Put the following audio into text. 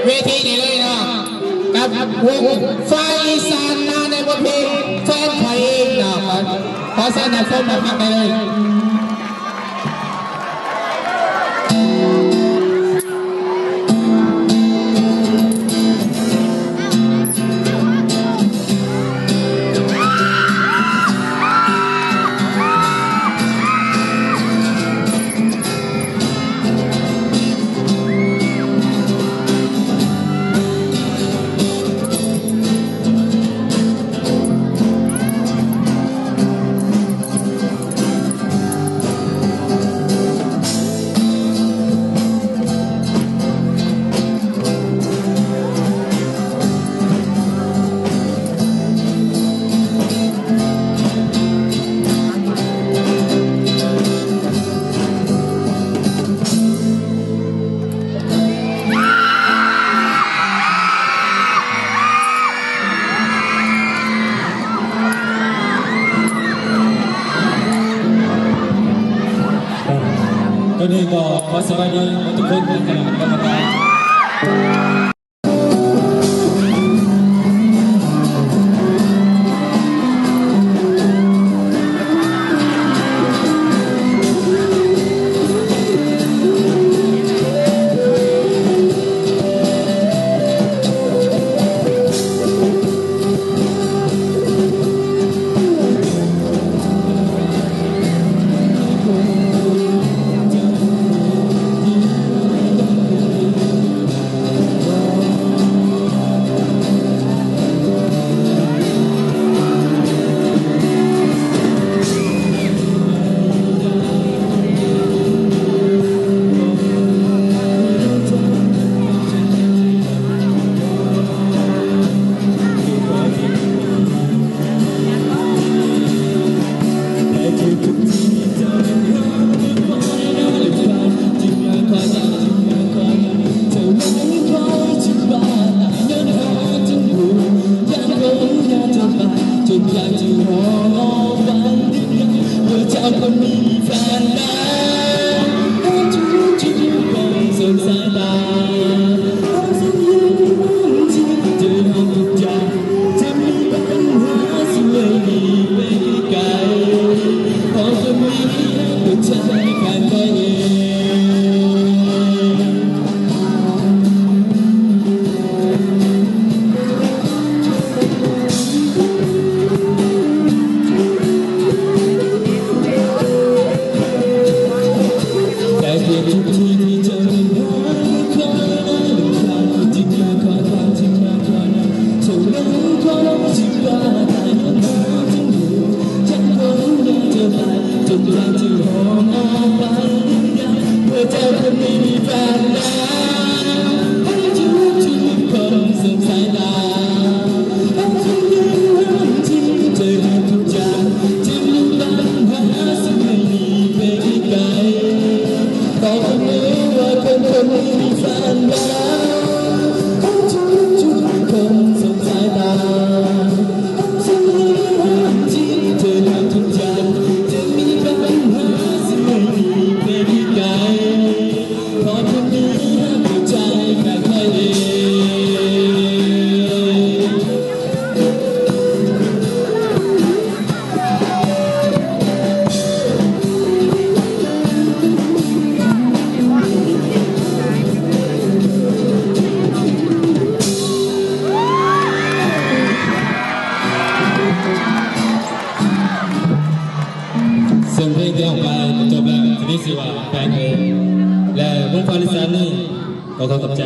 เวทีนี้เลยนะกับวงไฟอีสานนาในบทเพลงแฟนไทยนะครับขอสนับสนุนมาไปเลยวันนี้ก็ขอสวัสดีทุกคนที่กำลังกำลังใจอยากจะรอวันที่ว่าเจ้าคนมีแฟนแล้วทุกคนสงสายตาสัญญาที่จะทำทุกอย่างจะมีปัญหาสวยดีไปไกลพอจะมีหัวใจแค่ไหนทุกทีที่เจอหน้าคอยที่มาคอยฟังที่มาคอยนั่งเท่านั้นขอร้องที่ว่าตายยังหาจนอยู่ฉันคงอยากจะไปจนอยากจะหอบออกไปเพื่อเจอคนไม่มีแฟนแล้วให้ทุกคนสงสายตาทุกอย่างที่เจอทุกอย่างที่มีปัญหาสิ่งไม่ดีไปไกลตอนนี้ว่าคนไม่มีแฟนแล้วทุกคนสงสายตาสิ่งที่เธอทำทุกอย่างจะมีปัญหาสิ่งไม่ดีไปไกลเพราะคนนี้หัวใจแค่ใครเองส่งเพลงที่ออกมาจบแล้วทีนี้สิว่าแฟนเองและวงฟาริสานี่ขอขอบใจ